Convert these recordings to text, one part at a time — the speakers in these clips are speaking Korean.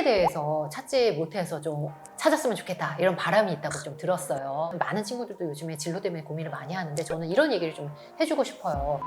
꿈에 대해서 찾지 못해서 좀 찾았으면 좋겠다 이런 바람이 있다고 좀 들었어요. 많은 친구들도 요즘에 진로 때문에 고민을 많이 하는데 저는 이런 얘기를 좀 해주고 싶어요.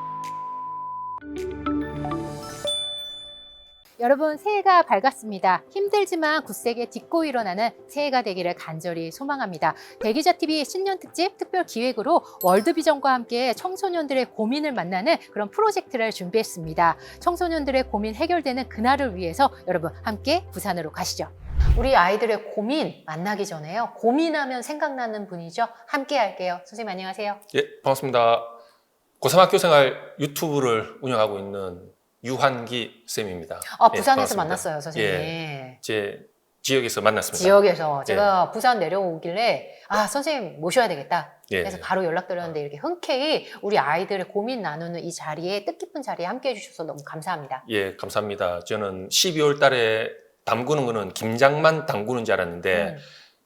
여러분, 새해가 밝았습니다. 힘들지만 굳세게 딛고 일어나는 새해가 되기를 간절히 소망합니다. 대기자TV 신년 특집 특별 기획으로 월드비전과 함께 청소년들의 고민을 만나는 그런 프로젝트를 준비했습니다. 청소년들의 고민 해결되는 그날을 위해서 여러분 함께 부산으로 가시죠. 우리 아이들의 고민 만나기 전에요. 고민하면 생각나는 분이죠. 함께 할게요. 선생님 안녕하세요. 예, 반갑습니다. 고3 학교 생활 유튜브를 운영하고 있는 유한기 쌤입니다. 부산에서 예, 만났어요, 선생님. 예, 제 지역에서 만났습니다. 지역에서 제가 부산 내려오길래 선생님 모셔야 되겠다. 예. 그래서 바로 연락드렸는데 이렇게 흔쾌히 우리 아이들의 고민 나누는 이 자리에 뜻깊은 자리에 함께 해주셔서 너무 감사합니다. 예, 감사합니다. 저는 12월 달에 담그는 거는 김장만 담그는 줄 알았는데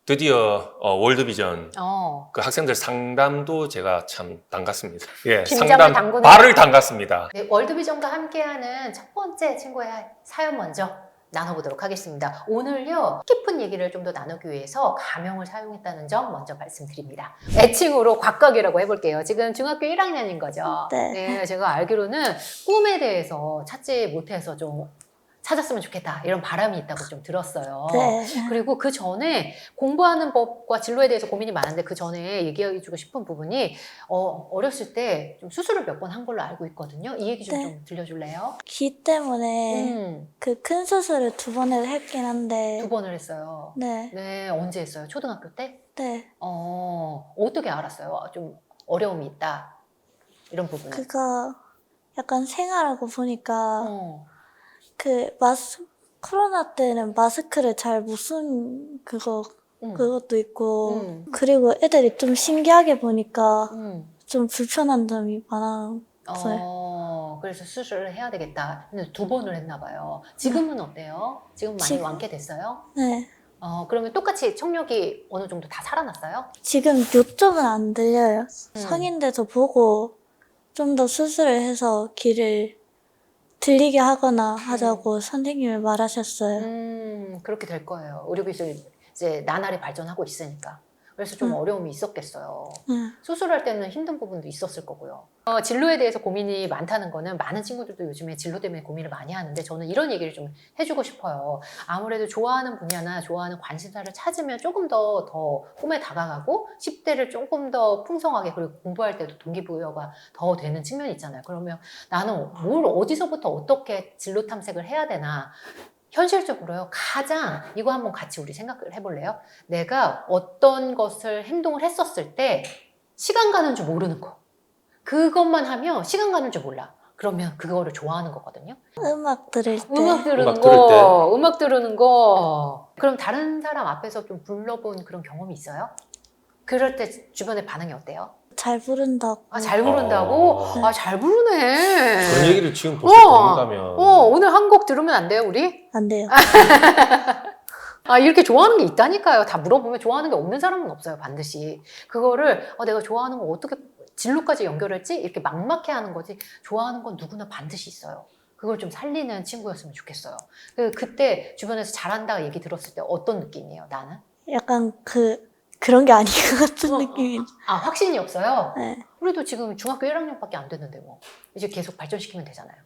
드디어 월드비전 그 학생들 상담도 제가 참 담갔습니다. 예, 김장을 담그는 발을 담갔습니다. 네, 월드비전과 함께하는 첫 번째 친구의 사연 먼저 나눠보도록 하겠습니다. 오늘요 깊은 얘기를 좀 더 나누기 위해서 가명을 사용했다는 점 먼저 말씀드립니다. 애칭으로 곽곽이라고 해볼게요. 지금 중학교 1학년인 거죠. 네. 제가 알기로는 꿈에 대해서 찾지 못해서 좀 찾았으면 좋겠다 이런 바람이 있다고 좀 들었어요. 네. 그리고 그 전에 공부하는 법과 진로에 대해서 고민이 많은데 그 전에 얘기해주고 싶은 부분이 어렸을 때 좀 수술을 몇 번 한 걸로 알고 있거든요. 이 얘기 좀 들려줄래요? 귀 때문에 그 큰 수술을 2번을 했긴 한데 2번을 했어요. 네. 네, 언제 했어요? 초등학교 때? 네. 어떻게 알았어요? 좀 어려움이 있다 이런 부분은. 그거 약간 생활하고 보니까 그 코로나 때는 마스크를 잘 못 쓴 그것도 있고 그리고 애들이 좀 신기하게 보니까 좀 불편한 점이 많았어요. 그래서 수술을 해야 되겠다. 근데 2번을 했나 봐요. 지금은 어때요? 지금 많이 완쾌됐어요? 네. 그러면 똑같이 청력이 어느 정도 다 살아났어요? 지금 요점은 안 들려요. 성인 돼서 보고 좀 더 수술을 해서 귀를 들리게 하거나 하자고 선생님이 말하셨어요. 그렇게 될 거예요. 의료기술이 이제 나날이 발전하고 있으니까. 그래서 좀 어려움이 있었겠어요. 수술할 때는 힘든 부분도 있었을 거고요. 진로에 대해서 고민이 많다는 거는 많은 친구들도 요즘에 진로 때문에 고민을 많이 하는데 저는 이런 얘기를 좀 해주고 싶어요. 아무래도 좋아하는 분야나 좋아하는 관심사를 찾으면 조금 더 꿈에 다가가고 10대를 조금 더 풍성하게 그리고 공부할 때도 동기부여가 더 되는 측면이 있잖아요. 그러면 나는 뭘 어디서부터 어떻게 진로 탐색을 해야 되나 현실적으로요. 가장 이거 한번 같이 우리 생각을 해볼래요? 내가 어떤 것을 행동을 했었을 때 시간 가는 줄 모르는 거. 그것만 하면 시간 가는 줄 몰라. 그러면 그거를 좋아하는 거거든요. 음악 들을 때. 음악 들으는 거. 그럼 다른 사람 앞에서 좀 불러본 그런 경험이 있어요? 그럴 때 주변의 반응이 어때요? 잘 부른다고. 잘 부른다고? 잘 부르네. 그런 얘기를 지금 벌써 듣는다면 오늘 한 곡 들으면 안 돼요, 우리? 안 돼요. 이렇게 좋아하는 게 있다니까요. 다 물어보면 좋아하는 게 없는 사람은 없어요, 반드시. 그거를 내가 좋아하는 거 어떻게 진로까지 연결했지? 이렇게 막막해 하는 거지. 좋아하는 건 누구나 반드시 있어요. 그걸 좀 살리는 친구였으면 좋겠어요. 그때 주변에서 잘한다 얘기 들었을 때 어떤 느낌이에요, 나는? 약간 그런 게 아닌 것 같은 느낌이. 확신이 없어요? 네. 우리도 지금 중학교 1학년밖에 안 됐는데 뭐 이제 계속 발전시키면 되잖아요.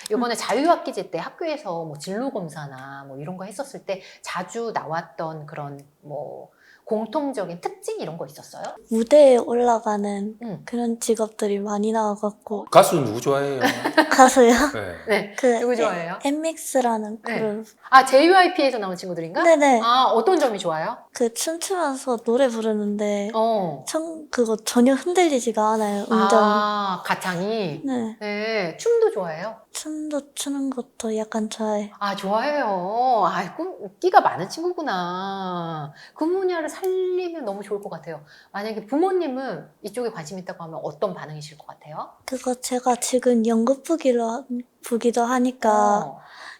이번에 자유학기제 때 학교에서 뭐 진로 검사나 뭐 이런 거 했었을 때 자주 나왔던 그런 뭐 공통적인 특징 이런 거 있었어요? 무대에 올라가는 그런 직업들이 많이 나와갖고. 가수 누구 좋아해요? 가수요? 네. 네. 누구 좋아해요? 엠믹스라는 그룹. JYP에서 나온 친구들인가? 네네. 어떤 점이 좋아요? 춤추면서 노래 부르는데 그거 전혀 흔들리지가 않아요. 가창이? 네. 춤도 좋아해요? 춤도 추는 것도 약간 좋아해요. 좋아해요. 끼가 많은 친구구나. 그 분야를 살리면 너무 좋을 것 같아요. 만약에 부모님은 이쪽에 관심 있다고 하면 어떤 반응이실 것 같아요? 그거 제가 지금 연극 부기도 하니까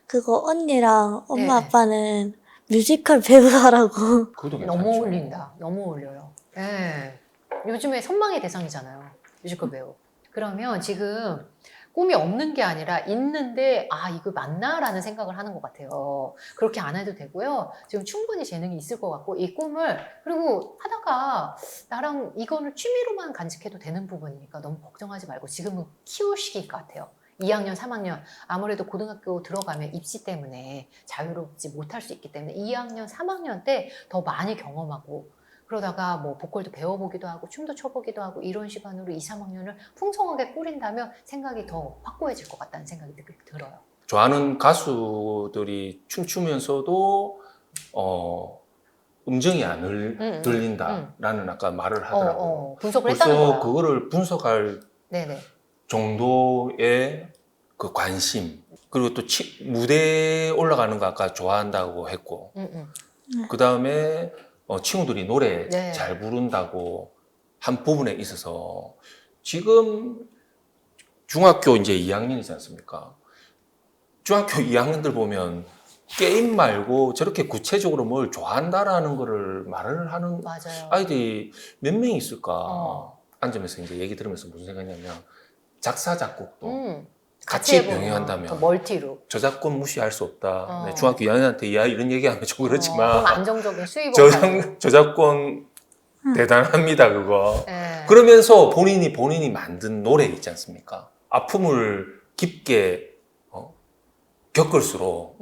그거 언니랑 엄마 아빠는 뮤지컬 배우 하라고. 너무 어울린다. 너무 어울려요. 네. 요즘에 선망의 대상이잖아요. 뮤지컬 배우. 그러면 지금 꿈이 없는 게 아니라 있는데 아 이거 맞나라는 생각을 하는 것 같아요. 그렇게 안 해도 되고요. 지금 충분히 재능이 있을 것 같고 이 꿈을 그리고 하다가 나랑 이거를 취미로만 간직해도 되는 부분이니까 너무 걱정하지 말고 지금은 키울 시기일 것 같아요. 2학년, 3학년 아무래도 고등학교 들어가면 입시 때문에 자유롭지 못할 수 있기 때문에 2학년, 3학년 때 더 많이 경험하고 그러다가 뭐 보컬도 배워보기도 하고 춤도 춰보기도 하고 이런 시간으로 2, 3학년을 풍성하게 꾸린다면 생각이 더 확고해질 것 같다는 생각이 들어요. 좋아하는 가수들이 춤추면서도 음정이 안 들린다라는 아까 말을 하더라고요. 분석을 했다는 벌써 거야. 그거를 분석할 네네. 정도의 그 관심 그리고 또 무대에 올라가는 거 아까 좋아한다고 했고 그 다음에 친구들이 노래 네. 잘 부른다고 한 부분에 있어서 지금 중학교 이제 2학년이지 않습니까? 중학교 2학년들 보면 게임 말고 저렇게 구체적으로 뭘 좋아한다라는 거를 말을 하는 맞아요. 아이들이 몇 명 있을까? 앉으면서 이제 얘기 들으면서 무슨 생각이냐면 작사 작곡도 같이 병행한다면 멀티로 저작권 무시할 수 없다. 네, 중학교 2학년한테 이런 얘기하면 좀 그렇지만 그럼 안정적인 수입을 저작권 대단합니다 그거. 네. 그러면서 본인이 만든 노래 있지 않습니까? 아픔을 깊게 겪을수록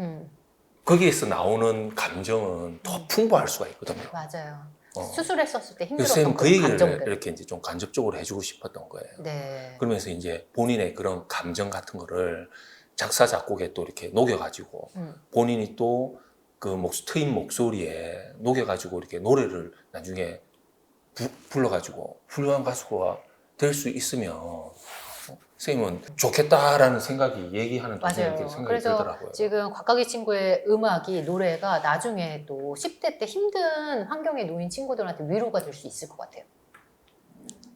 거기에서 나오는 감정은 더 풍부할 수가 있거든요. 맞아요. 수술했었을 때 그래서 힘들었던 그 얘기를 감정들. 이렇게 이제 좀 간접적으로 해주고 싶었던 거예요. 네. 그러면서 이제 본인의 그런 감정 같은 거를 작사 작곡에 또 이렇게 녹여가지고 본인이 또 그 트인 목소리에 녹여가지고 이렇게 노래를 나중에 불러가지고 훌륭한 가수가 될 수 있으면 선생님은 좋겠다라는 생각이 얘기하는 동생이 맞아요. 이렇게 생각이 그래서 들더라고요. 지금 곽각이 친구의 음악이 노래가 나중에 또 10대 때 힘든 환경에 놓인 친구들한테 위로가 될 수 있을 것 같아요.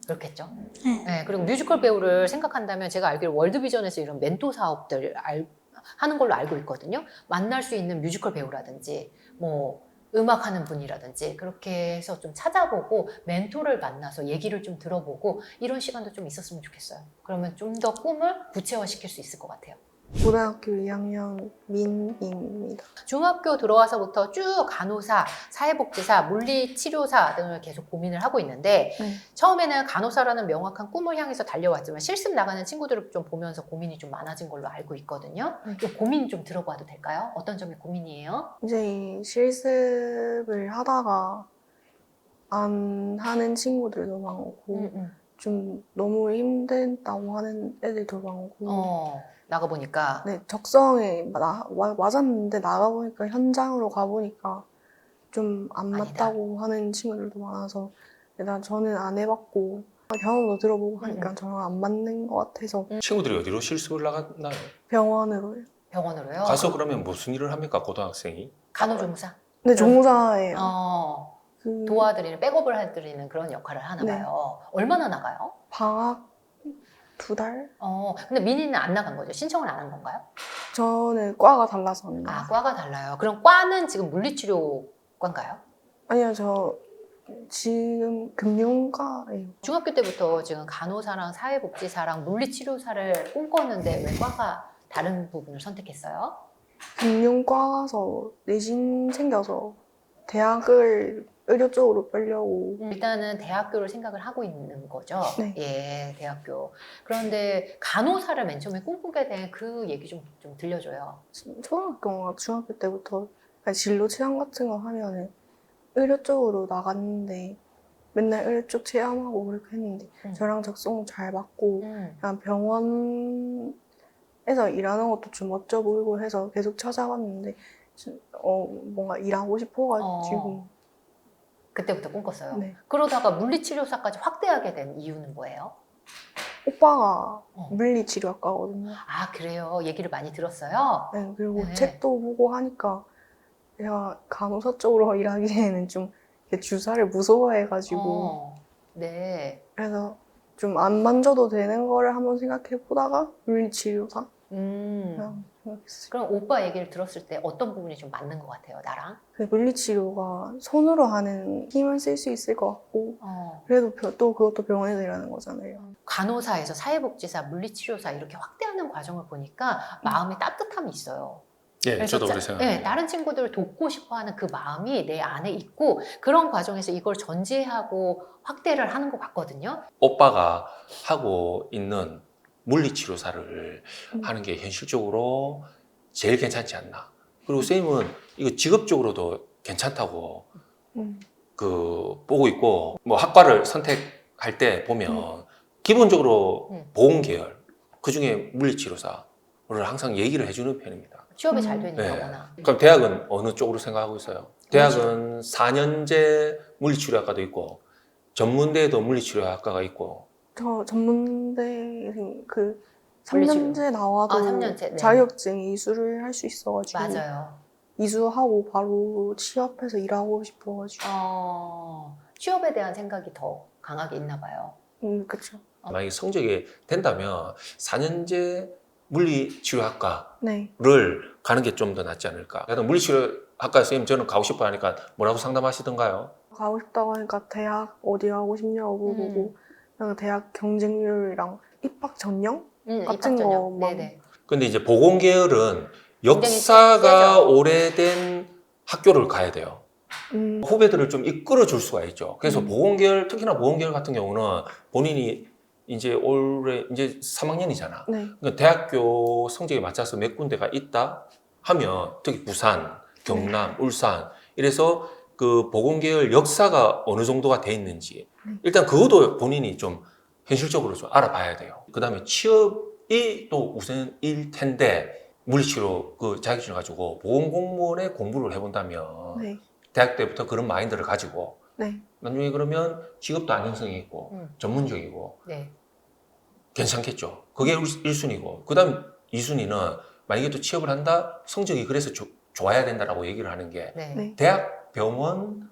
그렇겠죠? 네. 그리고 뮤지컬 배우를 생각한다면 제가 알기로 월드비전에서 이런 멘토 사업들 하는 걸로 알고 있거든요. 만날 수 있는 뮤지컬 배우라든지 뭐 음악하는 분이라든지 그렇게 해서 좀 찾아보고 멘토를 만나서 얘기를 좀 들어보고 이런 시간도 좀 있었으면 좋겠어요. 그러면 좀 더 꿈을 구체화시킬 수 있을 것 같아요. 고등학교 2학년 민입니다. 중학교 들어와서부터 쭉 간호사, 사회복지사, 물리치료사 등을 계속 고민을 하고 있는데 처음에는 간호사라는 명확한 꿈을 향해서 달려왔지만 실습 나가는 친구들을 좀 보면서 고민이 좀 많아진 걸로 알고 있거든요. 이 고민 좀 들어봐도 될까요? 어떤 점이 고민이에요? 이제 이 실습을 하다가 안 하는 친구들도 많고 좀 너무 힘들다고 하는 애들도 많고 나가보니까 네, 적성에 맞았는데 나가보니까 현장으로 가보니까 좀 안 맞다고 하는 친구들도 많아서 일단 저는 안 해봤고 경험도 들어보고 하니까 저랑 안 맞는 것 같아서 친구들이 어디로 실습을 나갔나요? 병원으로요. 병원으로요? 가서 그러면 무슨 일을 합니까 고등학생이? 간호조무사? 근데 종사예요. 도와드리는, 백업을 해드리는 그런 역할을 하나 봐요. 얼마나 나가요? 방학 2달? 근데 민희는 안 나간 거죠? 신청을 안 한 건가요? 저는 과가 달라서 안 나가요. 과가 달라요. 그럼 과는 지금 물리치료과인가요? 아니요, 저 지금 금융과예요. 중학교 때부터 지금 간호사랑 사회복지사랑 물리치료사를 꿈꿨는데 왜 과가 다른 부분을 선택했어요? 금융과서 내신 생겨서 대학을 의료 쪽으로 빼려고. 일단은 대학교를 생각을 하고 있는 거죠. 네. 예, 대학교. 그런데 간호사를 맨 처음에 꿈꾸게 된 그 얘기 좀 들려줘요. 초등학교나 중학교 때부터 진로 체험 같은 거 하면은 의료 쪽으로 나갔는데 맨날 의료 쪽 체험하고 그렇게 했는데 저랑 적성 잘 맞고 그냥 병원에서 일하는 것도 좀 멋져 보이고 해서 계속 찾아봤는데 뭔가 일하고 싶어가지고 그때부터 꿈꿨어요. 네. 그러다가 물리치료사까지 확대하게 된 이유는 뭐예요? 오빠가 물리치료학과거든요. 아, 그래요? 얘기를 많이 들었어요? 네, 그리고 네. 책도 보고 하니까 제가 간호사 쪽으로 일하기에는 좀 주사를 무서워해가지고 네. 그래서 좀 안 만져도 되는 거를 한번 생각해 보다가 물리치료사 그냥 생각했어요. 그럼 오빠 얘기를 들었을 때 어떤 부분이 좀 맞는 것 같아요, 나랑? 그 물리치료가 손으로 하는 힘은 쓸 수 있을 것 같고 그래도 또 그것도 병원에서 일하는 거잖아요. 간호사에서 사회복지사, 물리치료사 이렇게 확대하는 과정을 보니까 마음에 따뜻함이 있어요. 예, 저도 그렇게 생각합니다. 네, 다른 친구들을 돕고 싶어하는 그 마음이 내 안에 있고 그런 과정에서 이걸 전제하고 확대를 하는 것 같거든요. 오빠가 하고 있는 물리치료사를 하는 게 현실적으로 제일 괜찮지 않나. 그리고 선생님은 이거 직업적으로도 괜찮다고 보고 있고, 뭐 학과를 선택할 때 보면 기본적으로 보건계열, 그 중에 물리치료사를 항상 얘기를 해주는 편입니다. 취업이 잘 되니까 네. 워낙. 그럼 대학은 어느 쪽으로 생각하고 있어요? 대학은 4년제 물리치료학과도 있고 전문대에도 물리치료학과가 있고. 저 전문대 그 물리치료. 3년제 나와도 3년제, 네. 자격증 이수를 할 수 있어가지고 맞아요. 이수하고 바로 취업해서 일하고 싶어가지고 취업에 대한 생각이 더 강하게 있나 봐요. 그쵸. 만약에 성적이 된다면 4년제 물리치료학과를 네. 가는 게 좀 더 낫지 않을까. 하여튼 물리치료학과 선생님 저는 가고 싶어 하니까 뭐라고 상담하시던가요? 가고 싶다고 하니까 대학 어디 가고 싶냐고 보고 그냥 대학 경쟁률이랑 입학 전형 같은 것만. 네네. 근데 이제 보건계열은 역사가 세죠. 오래된 학교를 가야 돼요. 후배들을 좀 이끌어 줄 수가 있죠. 그래서 보건계열, 특히나 보건계열 같은 경우는 본인이 이제 올해 이제 3학년이잖아. 네. 그러니까 대학교 성적에 맞춰서 몇 군데가 있다 하면, 특히 부산, 경남, 울산 이래서 그 보건계열 역사가 어느 정도가 돼 있는지 일단 그것도 본인이 좀 현실적으로 좀 알아봐야 돼요. 그 다음에 취업이 또 우선일 텐데 물리치료 그 자격증을 가지고 보건공무원에 공부를 해본다면 네. 대학 때부터 그런 마인드를 가지고 네. 나중에 그러면 직업도 안정성이 있고 전문적이고 네. 괜찮겠죠. 그게 1순위고 그 다음 2순위는 만약에 또 취업을 한다 성적이 그래서 좋아야 된다라고 얘기를 하는 게 네. 네. 대학, 병원,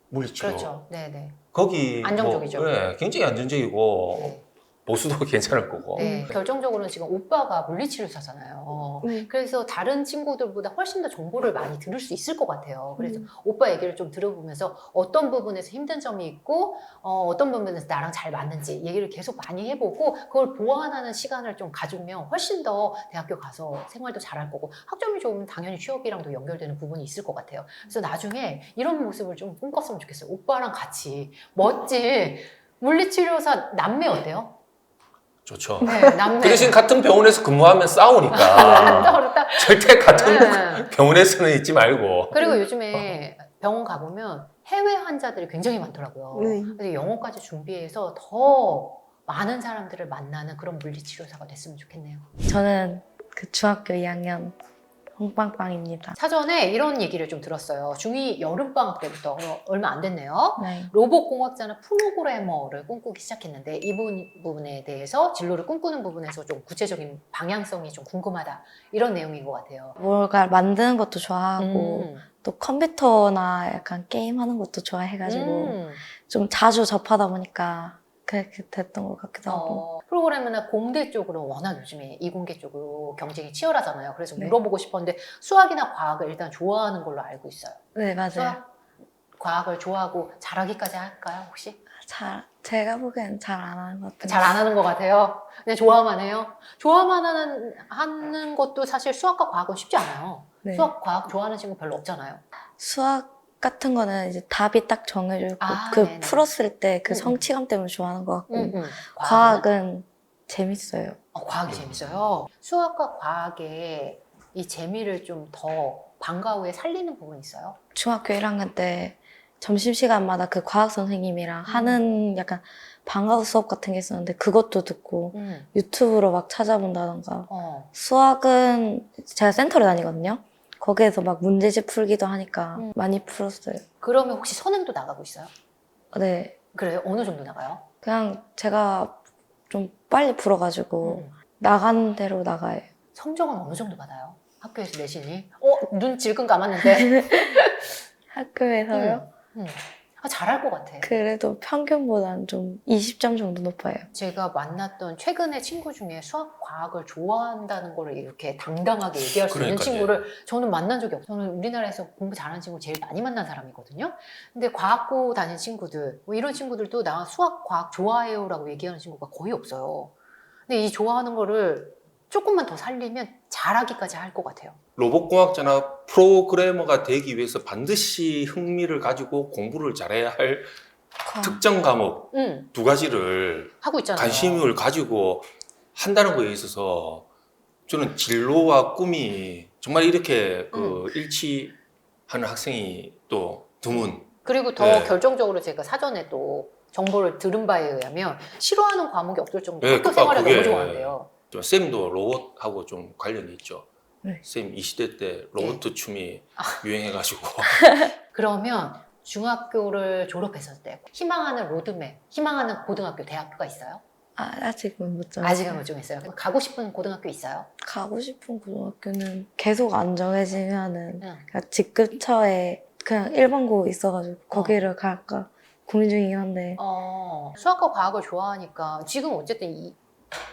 물리치료 그렇죠. 네네. 거기 안정적이죠. 굉장히 안정적이고 네. 보수도 괜찮을 거고. 네. 결정적으로는 지금 오빠가 물리치료사잖아요. 그래서 다른 친구들보다 훨씬 더 정보를 많이 들을 수 있을 것 같아요. 그래서 오빠 얘기를 좀 들어보면서 어떤 부분에서 힘든 점이 있고 어떤 부분에서 나랑 잘 맞는지 얘기를 계속 많이 해보고 그걸 보완하는 시간을 좀 가지면 훨씬 더 대학교 가서 생활도 잘할 거고 학점이 좋으면 당연히 취업이랑도 연결되는 부분이 있을 것 같아요. 그래서 나중에 이런 모습을 좀 꿈꿨으면 좋겠어요. 오빠랑 같이 멋진 물리치료사 남매 어때요? 좋죠. 네, 남매. 그 대신 같은 병원에서 근무하면 싸우니까 어렵다. 절대 같은 네. 병원에서는 있지 말고. 그리고 요즘에 병원 가보면 해외 환자들이 굉장히 많더라고요. 네. 그래서 영어까지 준비해서 더 많은 사람들을 만나는 그런 물리치료사가 됐으면 좋겠네요. 저는 그 중학교 2학년 홍빵빵입니다. 사전에 이런 얘기를 좀 들었어요. 중2 여름방학 때부터 얼마 안 됐네요. 네. 로봇공학자나 프로그래머를 꿈꾸기 시작했는데 이 부분에 대해서 진로를 꿈꾸는 부분에서 좀 구체적인 방향성이 좀 궁금하다. 이런 내용인 것 같아요. 뭔가 만드는 것도 좋아하고 또 컴퓨터나 약간 게임하는 것도 좋아해가지고 좀 자주 접하다 보니까 그렇게 됐던 것 같기도 하고. 프로그래머나 공대 쪽으로 워낙 요즘에 이공계 쪽으로 경쟁이 치열하잖아요. 그래서 네. 물어보고 싶었는데 수학이나 과학을 일단 좋아하는 걸로 알고 있어요. 네, 맞아요. 수학, 과학을 좋아하고 잘하기까지 할까요, 혹시? 제가 보기엔 잘 안 하는 것 같아요. 잘 안 하는 것 같아요. 그냥 좋아만 해요. 좋아만 하는 것도 사실 수학과 과학은 쉽지 않아요. 네. 수학, 과학 좋아하는 친구 별로 없잖아요. 수학 같은 거는 이제 답이 딱 정해져 있고 그 네네. 풀었을 때 그 성취감 때문에 좋아하는 것 같고 과학은? 과학은 재밌어요. 과학이 재밌어요. 수학과 과학의 이 재미를 좀 더 방과 후에 살리는 부분이 있어요? 중학교 1학년 때 점심시간마다 그 과학 선생님이랑 하는 약간 방과후 수업 같은 게 있었는데 그것도 듣고 유튜브로 막 찾아본다던가 수학은 제가 센터를 다니거든요. 거기에서 막 문제집 풀기도 하니까 많이 풀었어요. 그러면 혹시 선행도 나가고 있어요? 네. 그래요? 어느 정도 나가요? 그냥 제가 좀 빨리 풀어가지고 나간 대로 나가요. 성적은 어느 정도 받아요? 학교에서 내신이? 눈 질끈 감았는데? 학교에서요? 잘할 것 같아. 그래도 평균보다는 좀 20점 정도 높아요. 제가 만났던 최근에 친구 중에 수학, 과학을 좋아한다는 걸 이렇게 당당하게 얘기할 수 있는 그러니까요. 친구를 저는 만난 적이 없어요. 저는 우리나라에서 공부 잘하는 친구 제일 많이 만난 사람이거든요. 근데 과학고 다니는 친구들, 뭐 이런 친구들도 나 수학, 과학 좋아해요 라고 얘기하는 친구가 거의 없어요. 근데 이 좋아하는 거를 조금만 더 살리면 잘하기까지 할 것 같아요. 로봇공학자나 프로그래머가 되기 위해서 반드시 흥미를 가지고 공부를 잘해야 할 특정 과목 두 가지를 하고 있잖아요. 관심을 가지고 한다는 거에 있어서 저는 진로와 꿈이 정말 이렇게 일치하는 학생이 또 드문. 그리고 더 네. 결정적으로 제가 사전에 또 정보를 들은 바에 의하면 싫어하는 과목이 없을 정도로 네, 학교 생활을 그게 너무 좋아한대요. 쌤도 로봇하고 좀 관련이 있죠. 네. 쌤 20대 때 로봇 춤이 유행해가지고 그러면 중학교를 졸업했을 때 희망하는 로드맵, 희망하는 고등학교, 대학교가 있어요? 아직은 못 정했어요. 아직은 못 정했어요. 그럼 가고 싶은 고등학교 있어요? 가고 싶은 고등학교는 계속 안 정해지면은 응. 그냥 직급처에 그냥 일반고 있어가지고 거기를 갈까 고민 중이긴 한데 수학과 과학을 좋아하니까 지금 어쨌든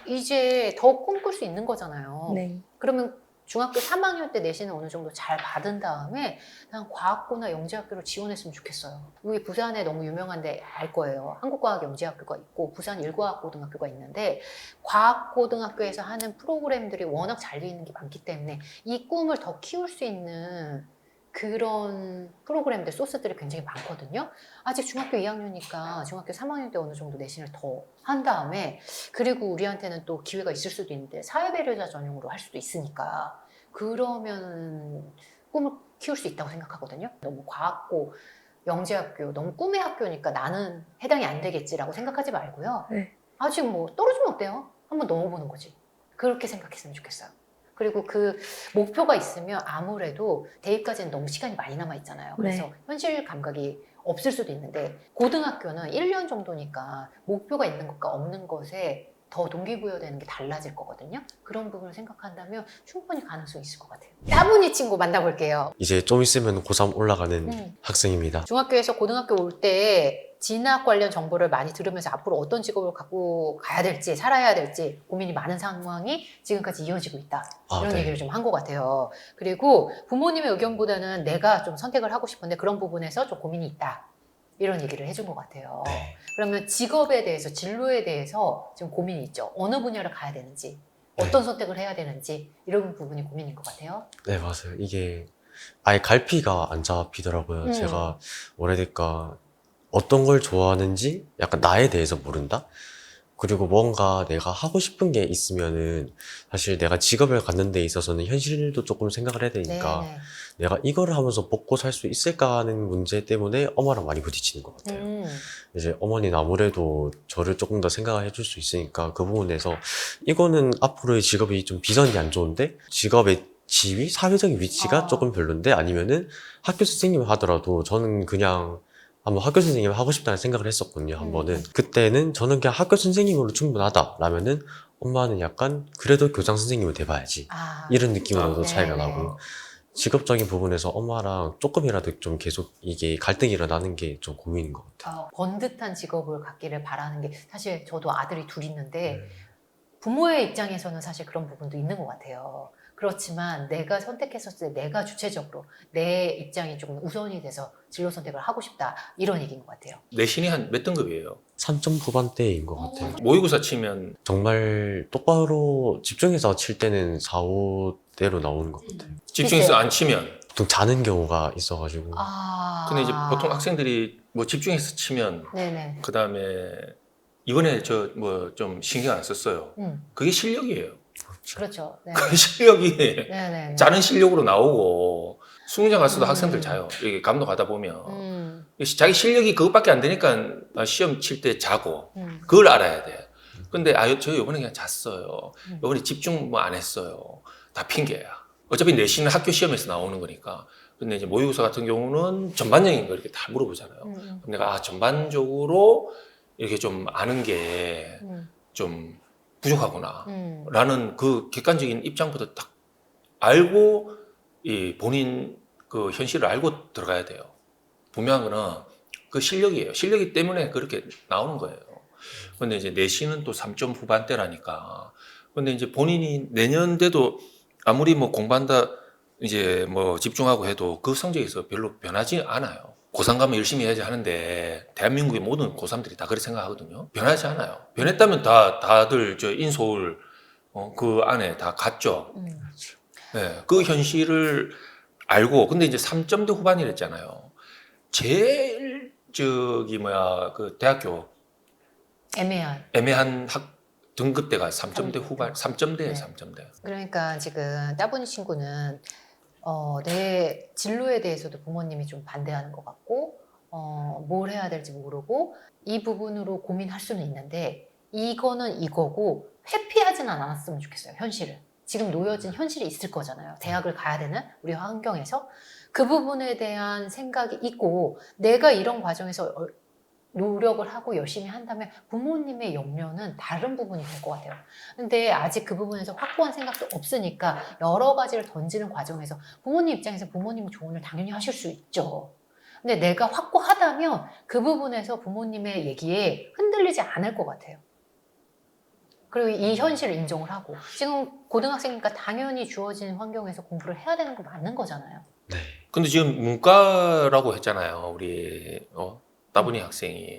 이제 더 꿈꿀 수 있는 거잖아요. 네. 그러면 중학교 3학년 때 내신을 어느 정도 잘 받은 다음에 그냥 과학고나 영재학교를 지원했으면 좋겠어요. 여기 부산에 너무 유명한데 알 거예요. 한국과학영재학교가 있고 부산 일과학고등학교가 있는데 과학고등학교에서 하는 프로그램들이 워낙 잘 돼 있는 게 많기 때문에 이 꿈을 더 키울 수 있는 그런 프로그램들, 소스들이 굉장히 많거든요. 아직 중학교 2학년이니까 중학교 3학년 때 어느 정도 내신을 더 한 다음에 그리고 우리한테는 또 기회가 있을 수도 있는데 사회배려자 전용으로 할 수도 있으니까 그러면 꿈을 키울 수 있다고 생각하거든요. 너무 과학고, 영재학교, 너무 꿈의 학교니까 나는 해당이 안 되겠지라고 생각하지 말고요. 네. 아직 뭐 떨어지면 어때요? 한번 넣어보는 거지. 그렇게 생각했으면 좋겠어요. 그리고 그 목표가 있으면 아무래도 대입까지는 너무 시간이 많이 남아 있잖아요. 그래서 네. 현실 감각이 없을 수도 있는데 고등학교는 1년 정도니까 목표가 있는 것과 없는 것에 더 동기부여되는 게 달라질 거거든요. 그런 부분을 생각한다면 충분히 가능성이 있을 것 같아요. 따분이 친구 만나볼게요. 이제 좀 있으면 고3 올라가는 학생입니다. 중학교에서 고등학교 올 때 진학 관련 정보를 많이 들으면서 앞으로 어떤 직업을 갖고 가야 될지 살아야 될지 고민이 많은 상황이 지금까지 이어지고 있다. 이런 네. 얘기를 좀 한 것 같아요. 그리고 부모님의 의견보다는 내가 좀 선택을 하고 싶은데 그런 부분에서 좀 고민이 있다. 이런 얘기를 해준 것 같아요. 네. 그러면 직업에 대해서, 진로에 대해서 지금 고민이 있죠. 어느 분야를 가야 되는지, 어떤 선택을 해야 되는지 이런 부분이 고민인 것 같아요. 네, 맞아요. 이게 아예 갈피가 안 잡히더라고요. 제가 오래되니까 어떤 걸 좋아하는지 약간 나에 대해서 모른다? 그리고 뭔가 내가 하고 싶은 게 있으면은 사실 내가 직업을 갖는 데 있어서는 현실도 조금 생각을 해야 되니까 네네. 내가 이거를 하면서 먹고 살 수 있을까 하는 문제 때문에 엄마랑 많이 부딪히는 것 같아요. 이제 어머니는 아무래도 저를 조금 더 생각을 해줄 수 있으니까 그 부분에서 이거는 앞으로의 직업이 좀 비전이 안 좋은데 직업의 지위, 사회적인 위치가 조금 별론데 아니면은 학교 선생님을 하더라도 저는 그냥 한번 학교 선생님을 하고 싶다는 생각을 했었거든요, 한 번은. 그때는 저는 그냥 학교 선생님으로 충분하다 라면은 엄마는 약간 그래도 교장 선생님을 돼봐야지 이런 느낌으로도 차이가 나고 직업적인 부분에서 엄마랑 조금이라도 좀 계속 이게 갈등이 일어나는 게 좀 고민인 것 같아요. 번듯한 직업을 갖기를 바라는 게 사실 저도 아들이 둘 있는데 부모의 입장에서는 사실 그런 부분도 있는 것 같아요. 그렇지만 내가 선택했었을 때 내가 주체적으로 내 입장이 조금 우선이 돼서 진로 선택을 하고 싶다 이런 얘기인 것 같아요. 내신이 한 몇 등급이에요? 3점 후반대인 것 같아요. 모의고사 치면 정말 똑바로 집중해서 칠 때는 4, 5대로 나오는 것 같아요. 집중해서 안 치면 보통 자는 경우가 있어가지고 근데 이제 보통 학생들이 뭐 집중해서 치면 네네. 그 다음에 이번에 저 뭐 좀 신경 안 썼어요. 그게 실력이에요. 그렇죠. 네. 그 실력이 네네. 자는 실력으로 나오고 수능장 갔어도 학생들 자요. 이게 감독하다 보면 자기 실력이 그것밖에 안 되니까 시험 칠 때 자고 그걸 알아야 돼. 근데 저 이번에 그냥 잤어요. 이번에 집중 뭐 안 했어요. 다 핑계야. 어차피 내신은 학교 시험에서 나오는 거니까. 근데 이제 모의고사 같은 경우는 전반적인 거 이렇게 다 물어보잖아요. 그럼 내가 전반적으로 이렇게 좀 아는 게 좀 부족하구나 라는 그 객관적인 입장부터 딱 알고 이 본인 그 현실을 알고 들어가야 돼요. 분명한 거는 그 실력이에요. 실력이 때문에 그렇게 나오는 거예요. 근데 이제 내신은 또 3점 후반대라니까. 근데 이제 본인이 내년 돼도 아무리 뭐 공부한다 이제 뭐 집중하고 해도 그 성적에서 별로 변하지 않아요. 고3 가면 열심히 해야지 하는데 대한민국의 모든 고3들이 다 그렇게 생각하거든요. 변하지 않아요. 변했다면 다들 저 인서울 그 안에 다 갔죠. 네, 그 현실을 알고 근데 이제 3점대 후반이랬잖아요. 제일 그 대학교 애매한 등급대가 3점대 후반, 3점대예요, 네. 3점대. 그러니까 지금 따분이 친구는 내 진로에 대해서도 부모님이 좀 반대하는 것 같고 뭘 해야 될지 모르고 이 부분으로 고민할 수는 있는데 이거는 이거고 회피하진 않았으면 좋겠어요. 현실을. 지금 놓여진 현실이 있을 거잖아요. 대학을 가야 되는 우리 환경에서 그 부분에 대한 생각이 있고 내가 이런 과정에서 노력을 하고 열심히 한다면 부모님의 염려는 다른 부분이 될 것 같아요. 근데 아직 그 부분에서 확고한 생각도 없으니까 여러 가지를 던지는 과정에서 부모님 입장에서 부모님 조언을 당연히 하실 수 있죠. 근데 내가 확고하다면 그 부분에서 부모님의 얘기에 흔들리지 않을 것 같아요. 그리고 이 현실을 인정을 하고 지금 고등학생이니까 당연히 주어진 환경에서 공부를 해야 되는 거 맞는 거잖아요. 네. 근데 지금 문과라고 했잖아요, 우리 따분이 학생이.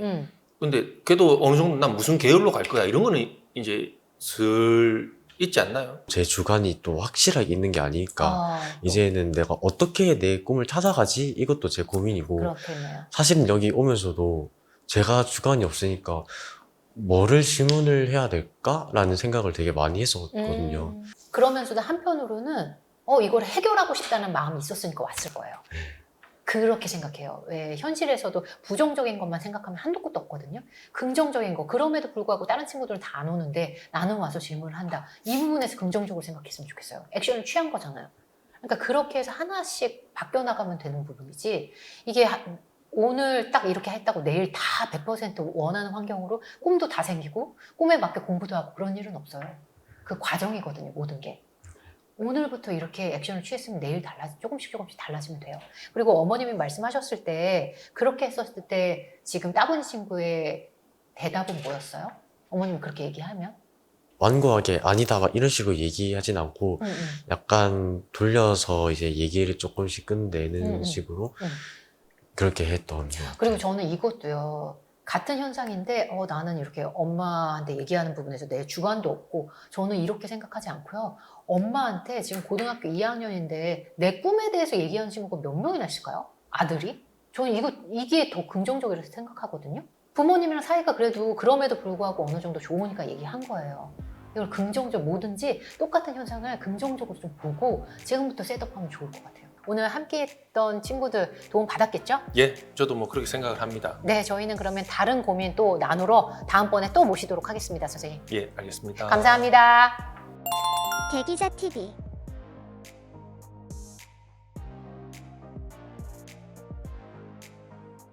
근데 걔도 어느 정도 난 무슨 계열로 갈 거야 이런 거는 이제 슬 있지 않나요? 제 주관이 또 확실하게 있는 게 아니니까 이제는 내가 어떻게 내 꿈을 찾아가지 이것도 제 고민이고 그렇겠네요. 사실은 여기 오면서도 제가 주관이 없으니까 뭐를 질문을 해야 될까라는 생각을 되게 많이 했었거든요. 그러면서도 한편으로는 이걸 해결하고 싶다는 마음이 있었으니까 왔을 거예요. 그렇게 생각해요. 왜 현실에서도 부정적인 것만 생각하면 한도 끝도 없거든요. 긍정적인 거 그럼에도 불구하고 다른 친구들은 다 안 오는데 나는 와서 질문을 한다. 이 부분에서 긍정적으로 생각했으면 좋겠어요. 액션을 취한 거잖아요. 그러니까 그렇게 해서 하나씩 바뀌어나가면 되는 부분이지 이게 오늘 딱 이렇게 했다고 내일 다 100% 원하는 환경으로 꿈도 다 생기고 꿈에 맞게 공부도 하고 그런 일은 없어요. 그 과정이거든요, 모든 게. 오늘부터 이렇게 액션을 취했으면 내일 조금씩 달라지면 돼요. 그리고 어머님이 말씀하셨을 때 그렇게 했었을 때 지금 따분이 친구의 대답은 뭐였어요? 어머님이 그렇게 얘기하면? 완고하게 아니다 막 이런 식으로 얘기하진 않고 약간 돌려서 이제 얘기를 조금씩 끝내는 식으로 그렇게 했던 것 같아요. 그리고 저는 이것도요. 같은 현상인데 나는 이렇게 엄마한테 얘기하는 부분에서 내 주관도 없고 저는 이렇게 생각하지 않고요. 엄마한테 지금 고등학교 2학년인데 내 꿈에 대해서 얘기하는 친구가 몇 명이나 있을까요? 아들이? 저는 이게 더 긍정적이라고 생각하거든요. 부모님이랑 사이가 그래도 그럼에도 불구하고 어느 정도 좋으니까 얘기한 거예요. 이걸 뭐든지 똑같은 현상을 긍정적으로 좀 보고 지금부터 셋업하면 좋을 것 같아요. 오늘 함께했던 친구들 도움 받았겠죠? 예, 저도 뭐 그렇게 생각을 합니다. 네, 저희는 그러면 다른 고민 또 나누러 다음번에 또 모시도록 하겠습니다, 선생님. 예, 알겠습니다. 감사합니다. 대기자 TV